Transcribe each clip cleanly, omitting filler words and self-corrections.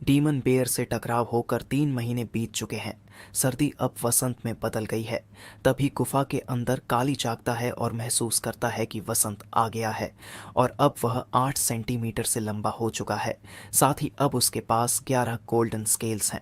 Demon bear से टकराव होकर 3 महीने बीत चुके हैं। सर्दी अब वसंत में बदल गई है। तभी गुफा के अंदर काली जागता है और महसूस करता है कि वसंत आ गया है और अब वह 8 सेंटीमीटर से लंबा हो चुका है। साथ ही अब उसके पास 11 गोल्डन स्केल्स हैं।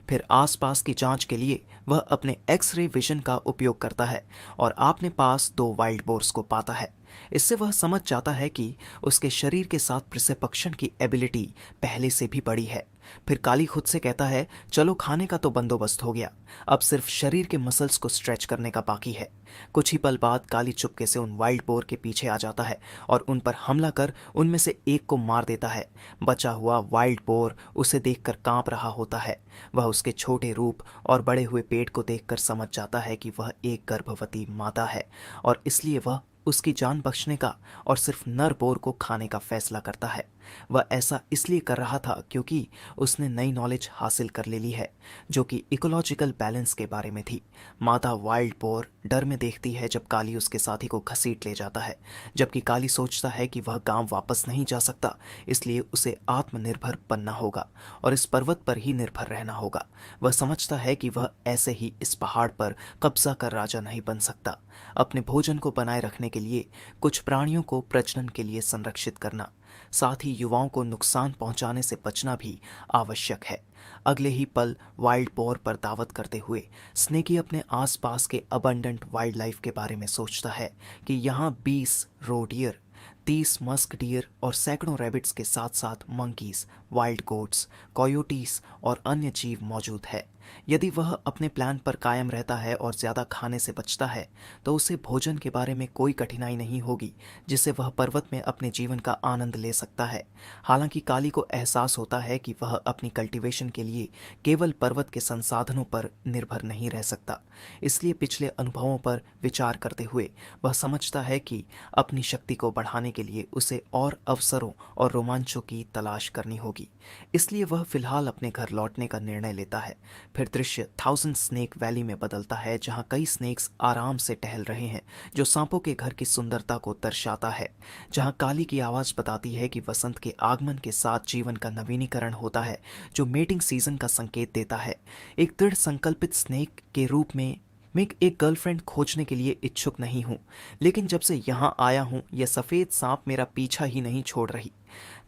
फिर आसपास की जांच के लिए वह अपने एक्सरे विजन का उपयोग करता है और अपने पास 2 वाइल्ड बोर्स को पाता है। इससे वह समझ जाता है कि उसके शरीर के साथ प्रिसेपक्शन की एबिलिटी पहले से भी बड़ी है। फिर काली खुद से कहता है, चलो खाने का तो बंदोबस्त हो गया, अब सिर्फ शरीर के मसल्स को स्ट्रेच करने का बाकी है। कुछ ही पल बाद काली चुपके से उन वाइल्ड बोर के पीछे आ जाता है और उन पर हमला कर उनमें से एक को मार देता है। बचा हुआ वाइल्ड बोर उसे देखकर कांप रहा होता है। वह उसके छोटे रूप और बड़े हुए पेट को देखकर समझ जाता है कि वह एक गर्भवती माता है और इसलिए वह उसकी जान बख्शने का और सिर्फ नर बोर को खाने का फैसला करता है। वह ऐसा इसलिए कर रहा था क्योंकि उसने नई नॉलेज हासिल कर ले ली है जो कि इकोलॉजिकल बैलेंस के बारे में थी। माता वाइल्ड बोर डर में देखती है जब काली उसके साथी को घसीट ले जाता है, जबकि काली सोचता है कि वह गांव वापस नहीं जा सकता, इसलिए उसे आत्मनिर्भर बनना होगा और इस पर्वत पर ही निर्भर रहना होगा। वह समझता है कि वह ऐसे ही इस पहाड़ पर कब्जा कर राजा नहीं बन सकता। अपने भोजन को बनाए रखने के लिए कुछ प्राणियों को प्रजनन के लिए संरक्षित करना, साथ ही युवाओं को नुकसान पहुंचाने से बचना भी आवश्यक है। अगले ही पल वाइल्ड बोर पर दावत करते हुए स्नेकी अपने आसपास के अबंडेंट वाइल्ड लाइफ के बारे में सोचता है कि यहाँ 20 रोडियर, 30 मस्क डियर और सैकड़ों रैबिट्स के साथ साथ मंकीज, वाइल्ड गोट्स, कोयोटीज और अन्य जीव मौजूद है। यदि वह अपने प्लान पर कायम रहता है और ज़्यादा खाने से बचता है तो उसे भोजन के बारे में कोई कठिनाई नहीं होगी, जिससे वह पर्वत में अपने जीवन का आनंद ले सकता है। हालांकि काली को एहसास होता है कि वह अपनी कल्टीवेशन के लिए केवल पर्वत के संसाधनों पर निर्भर नहीं रह सकता। इसलिए पिछले अनुभवों पर विचार करते हुए वह समझता है कि अपनी शक्ति को बढ़ाने के लिए उसे और अवसरों और रोमांचों की तलाश करनी होगी। इसलिए वह फिलहाल अपने घर लौटने का निर्णय लेता है। फिर दृश्य थाउजेंड स्नेक वैली में बदलता है, जहां कई स्नेक्स आराम से टहल रहे हैं, जो सांपों के घर की सुंदरता को दर्शाता है। जहां काली की आवाज बताती है कि वसंत के आगमन के साथ जीवन का नवीनीकरण होता है, जो मेटिंग सीजन का संकेत देता है। एक दृढ़ संकल्पित स्नेक के रूप में मैं एक गर्लफ्रेंड खोजने के लिए इच्छुक नहीं हूँ, लेकिन जब से यहाँ आया हूँ यह सफ़ेद सांप मेरा पीछा ही नहीं छोड़ रही।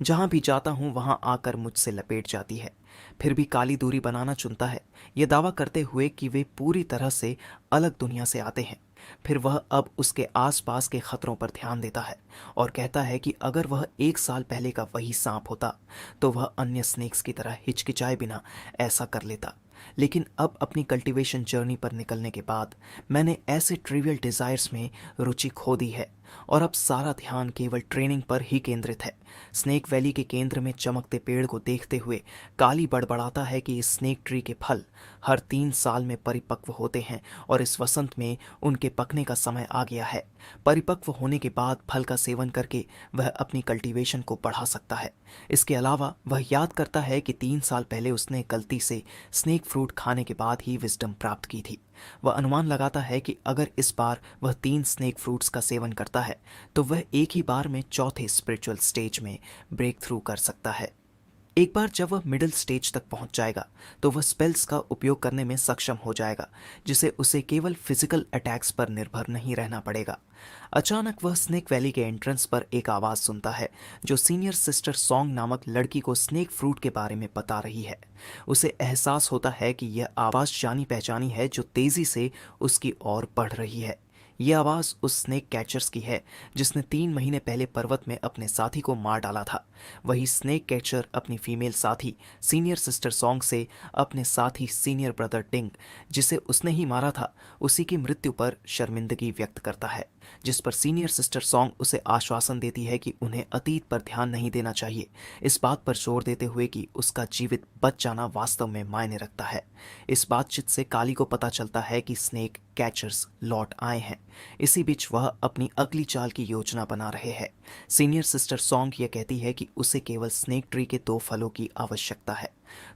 जहाँ भी जाता हूँ वहाँ आकर मुझसे लपेट जाती है। फिर भी काली दूरी बनाना चुनता है, ये दावा करते हुए कि वे पूरी तरह से अलग दुनिया से आते हैं। फिर वह अब उसके आसपास के खतरों पर ध्यान देता है और कहता है कि अगर वह 1 साल पहले का वही सांप होता तो वह अन्य स्नेक्स की तरह हिचकिचाए बिना ऐसा कर लेता। लेकिन अब अपनी कल्टीवेशन जर्नी पर निकलने के बाद मैंने ऐसे ट्रिवियल डिज़ायर्स में रुचि खो दी है और अब सारा ध्यान केवल ट्रेनिंग पर ही केंद्रित है। स्नेक वैली के केंद्र में चमकते पेड़ को देखते हुए काली बड़बड़ाता है कि इस स्नेक ट्री के फल हर 3 साल में परिपक्व होते हैं और इस वसंत में उनके पकने का समय आ गया है। परिपक्व होने के बाद फल का सेवन करके वह अपनी कल्टीवेशन को बढ़ा सकता है। इसके अलावा वह याद करता है कि 3 साल पहले उसने गलती से स्नेक फ्रूट खाने के बाद ही विजडम प्राप्त की थी। वह अनुमान लगाता है कि अगर इस बार वह 3 स्नेक फ्रूट्स का सेवन करता है तो वह एक ही बार में चौथे स्पिरिचुअल स्टेज में ब्रेक थ्रू कर सकता है। एक बार जब वह मिडिल स्टेज तक पहुंच जाएगा तो वह स्पेल्स का उपयोग करने में सक्षम हो जाएगा, जिसे उसे केवल फिजिकल अटैक्स पर निर्भर नहीं रहना पड़ेगा। अचानक वह स्नेक वैली के एंट्रेंस पर एक आवाज़ सुनता है जो सीनियर सिस्टर सॉन्ग नामक लड़की को स्नेक फ्रूट के बारे में बता रही है। उसे एहसास होता है कि यह आवाज़ जानी पहचानी है जो तेज़ी से उसकी ओर बढ़ रही है। यह आवाज़ उस स्नेक कैचर्स की है जिसने 3 महीने पहले पर्वत में अपने साथी को मार डाला था। वही स्नेक कैचर अपनी फीमेल साथी सीनियर सिस्टर सॉन्ग से अपने साथी सीनियर ब्रदर टिंग, जिसे उसने ही मारा था, उसी की मृत्यु पर शर्मिंदगी व्यक्त करता है, जिस पर सीनियर सिस्टर सॉन्ग उसे आश्वासन देती है कि उन्हें अतीत पर ध्यान नहीं देना चाहिए, इस बात पर जोर देते हुए कि उसका जीवित बच जाना वास्तव में मायने रखता है। इस बातचीत से काली को पता चलता है कि स्नेक कैचर्स लौट आए हैं। इसी बीच वह अपनी अगली चाल की योजना बना रहे हैं। सीनियर सिस्टर सॉन्ग यह कहती है कि उसे केवल स्नेक ट्री के 2 फलों की आवश्यकता है।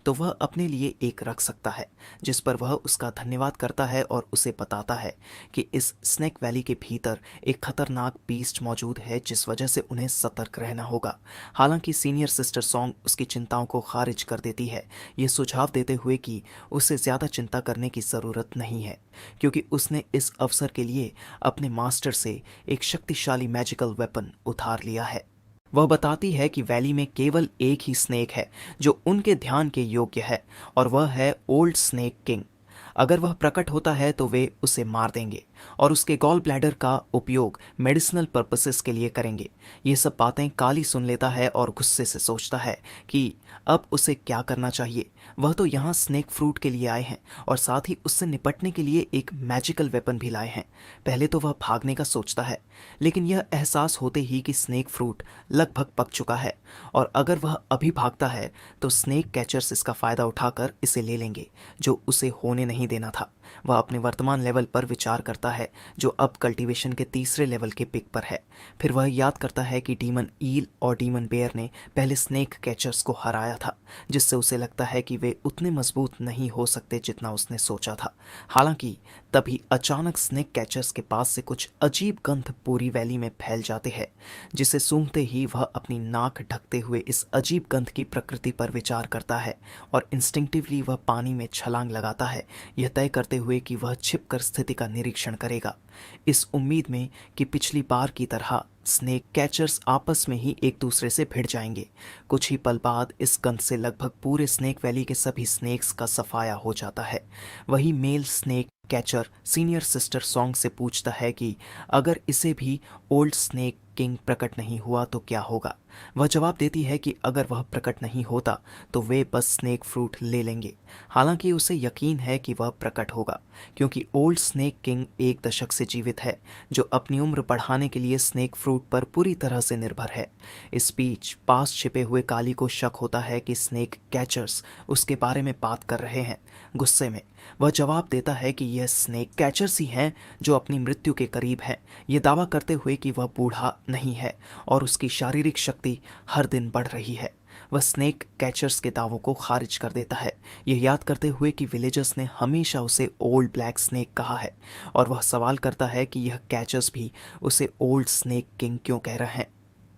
तो वह अपने लिए एक रख सकता है, जिस पर वह उसका धन्यवाद करता है और उसे बताता है कि इस स्नेक वैली के भीतर एक खतरनाक बीस्ट मौजूद है जिस वजह से उन्हें सतर्क रहना होगा। हालांकि सीनियर सिस्टर सॉन्ग उसकी चिंताओं को खारिज कर देती है, ये सुझाव देते हुए कि उसे ज़्यादा चिंता करने की ज़रूरत नहीं है, क्योंकि उसने इस अवसर के लिए अपने मास्टर से एक शक्तिशाली मैजिकल वेपन उधार लिया है। वह बताती है कि वैली में केवल एक ही स्नेक है जो उनके ध्यान के योग्य है, और वह है ओल्ड स्नेक किंग। अगर वह प्रकट होता है तो वे उसे मार देंगे और उसके गॉल ब्लैडर का उपयोग मेडिसिनल पर्पसेस के लिए करेंगे। ये सब बातें काली सुन लेता है और गुस्से से सोचता है कि अब उसे क्या करना चाहिए। वह तो यहाँ स्नेक फ्रूट के लिए आए हैं और साथ ही उससे निपटने के लिए एक मैजिकल वेपन भी लाए हैं। पहले तो वह भागने का सोचता है, लेकिन यह एहसास होते ही कि स्नेक फ्रूट लगभग पक चुका है और अगर वह अभी भागता है तो स्नेक कैचर्स इसका फ़ायदा उठाकर इसे ले लेंगे, जो उसे होने नहीं देना था। वह अपने वर्तमान लेवल पर विचार करता है, जो अब कल्टीवेशन के तीसरे लेवल के पिक पर है। फिर वह याद करता है कि डीमन ईल और डीमन बेयर ने पहले स्नेक कैचर्स को हराया था, जिससे उसे लगता है कि वे उतने मजबूत नहीं हो सकते जितना उसने सोचा था। हालांकि तभी अचानक स्नेक कैचर्स के पास से कुछ अजीब गंध पूरी वैली में फैल जाते हैं, जिसे सूंघते ही वह अपनी नाक ढकते हुए इस अजीब गंध की प्रकृति पर विचार करता है और इंस्टिंक्टिवली वह पानी में छलांग लगाता है, यह तय करते हुए कि वह छिपकर स्थिति का निरीक्षण करेगा, इस उम्मीद में कि पिछली बार की तरह स्नेक कैचर्स आपस में ही एक दूसरे से भिड़ जाएंगे। कुछ ही पल बाद इस गंध से लगभग पूरे स्नेक वैली के सभी स्नेक्स का सफाया हो जाता है। वही male snake catcher senior sister Song से पूछता है कि अगर इसे भी ओल्ड स्नेक किंग प्रकट नहीं हुआ तो क्या होगा। वह जवाब देती है कि अगर वह प्रकट नहीं होता तो वे बस स्नेक फ्रूट ले लेंगे। हालांकि उसे यकीन है कि वह प्रकट होगा, क्योंकि ओल्ड स्नेक किंग एक दशक से जीवित है, जो अपनी उम्र बढ़ाने के लिए स्नेक फ्रूट पर पूरी तरह से निर्भर है। इस बीच पास छिपे हुए काली को शक होता है कि स्नेक कैचर्स उसके बारे में बात कर रहे हैं। गुस्से में वह जवाब देता है कि यह स्नेक कैचर्स ही हैं जो अपनी मृत्यु के करीब है, ये दावा करते हुए कि वह बूढ़ा नहीं है और उसकी शारीरिक शक्ति हर दिन बढ़ रही है। वह स्नेक कैचर्स के दावों को खारिज कर देता है, यह याद करते हुए कि विलेजर्स ने हमेशा उसे ओल्ड ब्लैक स्नेक कहा है, और वह सवाल करता है कि यह कैचर्स भी उसे ओल्ड स्नेक किंग क्यों कह रहे हैं।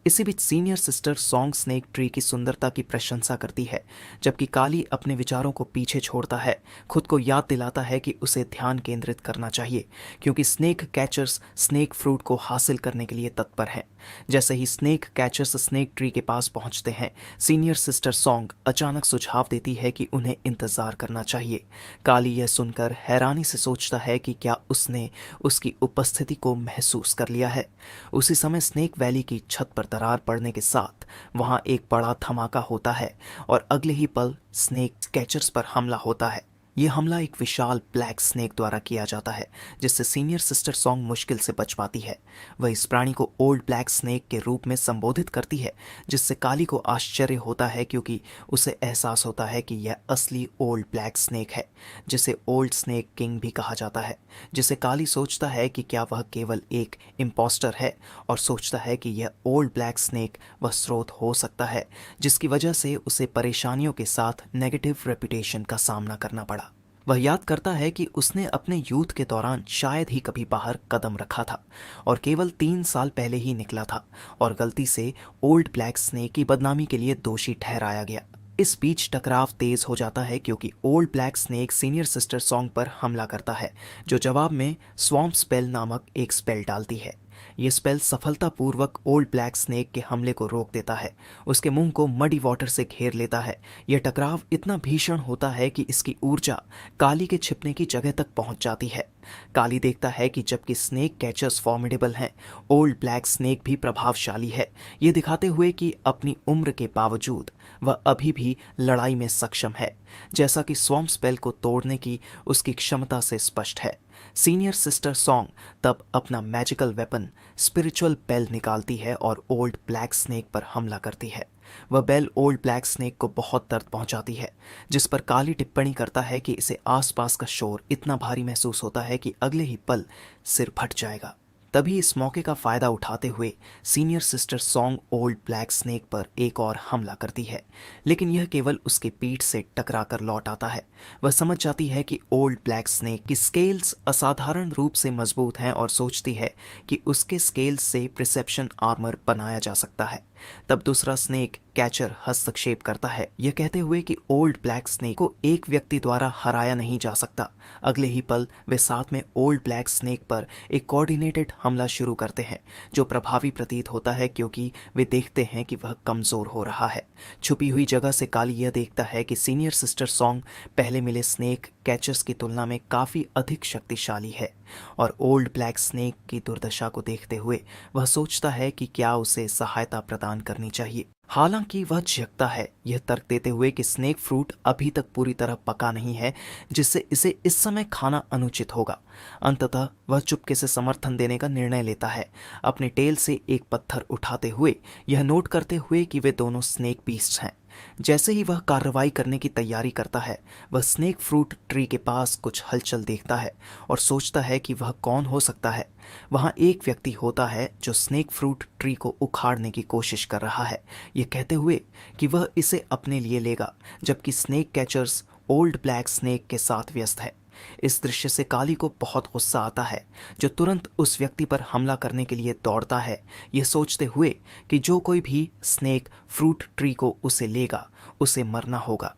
इसी बीच senior sister song snake tree की सुंदरता की प्रशंसा करती है, जबकि काली अपने विचारों को पीछे छोड़ता है, खुद को याद दिलाता है कि उसे ध्यान केंद्रित करना चाहिए, क्योंकि स्नेक कैचर्स स्नेक फ्रूट को हासिल करने के लिए तत्पर हैं। जैसे ही स्नेक कैचर्स स्नेक ट्री के पास पहुंचते हैं, सीनियर सिस्टर सॉन्ग अचानक सुझाव देती है कि उन्हें इंतजार करना चाहिए। काली यह सुनकर हैरानी से सोचता है कि क्या उसने उसकी उपस्थिति को महसूस कर लिया है। उसी समय स्नेक वैली की छत पर दरार पड़ने के साथ वहां एक बड़ा धमाका होता है और अगले ही पल स्नेक कैचर्स पर हमला होता है। ये हमला एक विशाल ब्लैक स्नेक द्वारा किया जाता है, जिससे सीनियर सिस्टर सॉन्ग मुश्किल से बच पाती है। वह इस प्राणी को ओल्ड ब्लैक स्नेक के रूप में संबोधित करती है, जिससे काली को आश्चर्य होता है, क्योंकि उसे एहसास होता है कि यह असली ओल्ड ब्लैक स्नेक है, जिसे ओल्ड स्नेक किंग भी कहा जाता है। जिसे काली सोचता है कि क्या वह केवल एक इम्पोस्टर है, और सोचता है कि यह ओल्ड ब्लैक स्नेक वह स्रोत हो सकता है जिसकी वजह से उसे परेशानियों के साथ नेगेटिव रेपुटेशन का सामना करना पड़ा। वह याद करता है कि उसने अपने यूथ के दौरान शायद ही कभी बाहर कदम रखा था और केवल 3 साल पहले ही निकला था, और गलती से ओल्ड ब्लैक स्नेक की बदनामी के लिए दोषी ठहराया गया। इस बीच टकराव तेज हो जाता है, क्योंकि old black snake senior sister song पर हमला करता है, जो जवाब में स्वॉम्प स्पेल नामक एक स्पेल डालती है। ये स्पेल सफलतापूर्वक ओल्ड ब्लैक स्नेक के हमले को रोक देता है, उसके मुंह को मडी वाटर से घेर लेता है। यह टकराव इतना भीषण होता है कि इसकी ऊर्जा काली के छिपने की जगह तक पहुंच जाती है। काली देखता है कि जबकि स्नेक कैचर्स फॉर्मिडेबल हैं, ओल्ड ब्लैक स्नेक भी प्रभावशाली है, ये दिखाते हुए कि अपनी उम्र के बावजूद वह अभी भी लड़ाई में सक्षम है, जैसा कि स्वॉम्प स्पेल को तोड़ने की उसकी क्षमता से स्पष्ट है। सीनियर सिस्टर सॉन्ग तब अपना मैजिकल वेपन स्पिरिचुअल बेल निकालती है और ओल्ड ब्लैक स्नेक पर हमला करती है। वह बेल ओल्ड ब्लैक स्नेक को बहुत दर्द पहुंचाती है, जिस पर काली टिप्पणी करता है कि इसे आसपास का शोर इतना भारी महसूस होता है कि अगले ही पल सिर फट जाएगा। तभी इस मौके का फायदा उठाते हुए senior sister song old black snake पर एक और हमला करती है, लेकिन यह केवल उसके पीठ से टकराकर लौट आता है। वह समझ जाती है कि ओल्ड ब्लैक स्नेक की स्केल्स असाधारण रूप से मजबूत हैं और सोचती है कि उसके स्केल्स से प्रिसेप्शन आर्मर बनाया जा सकता है। तब दूसरा स्नेक कैचर हस्तक्षेप करता है, यह कहते हुए कि ओल्ड ब्लैक स्नेक को एक व्यक्ति द्वारा हराया नहीं जा सकता। अगले ही पल वे साथ में ओल्ड ब्लैक स्नेक पर एक कोऑर्डिनेटेड हमला शुरू करते हैं, जो प्रभावी प्रतीत होता है क्योंकि वे देखते हैं कि वह कमजोर हो रहा है। छुपी हुई जगह से काली यह देखता है कि सीनियर सिस्टर सॉन्ग पहले मिले स्नेक कैचर्स की तुलना में काफी अधिक शक्तिशाली है, और ओल्ड ब्लैक स्नेक की दुर्दशा को देखते हुए वह सोचता है कि क्या उसे सहायता प्रदान करनी चाहिए। हालांकि वह झिझकता है, यह तर्क देते हुए कि स्नेक फ्रूट अभी तक पूरी तरह पका नहीं है, जिससे इसे इस समय खाना अनुचित होगा। अंततः वह चुपके से समर्थन देने का निर्णय लेता है, अपने टेल से एक पत्थर उठाते हुए, यह नोट करते हुए कि वे दोनों स्नेक बीस्ट्स हैं। जैसे ही वह कार्रवाई करने की तैयारी करता है, वह स्नेक फ्रूट ट्री के पास कुछ हलचल देखता है और सोचता है कि वह कौन हो सकता है। वहां एक व्यक्ति होता है जो स्नेक फ्रूट ट्री को उखाड़ने की कोशिश कर रहा है, ये कहते हुए कि वह इसे अपने लिए लेगा, जबकि snake catchers old black snake के साथ व्यस्त है। इस दृश्य से काली को बहुत गुस्सा आता है, जो तुरंत उस व्यक्ति पर हमला करने के लिए दौड़ता है, यह सोचते हुए कि जो कोई भी स्नेक फ्रूट ट्री को उसे लेगा, उसे मरना होगा।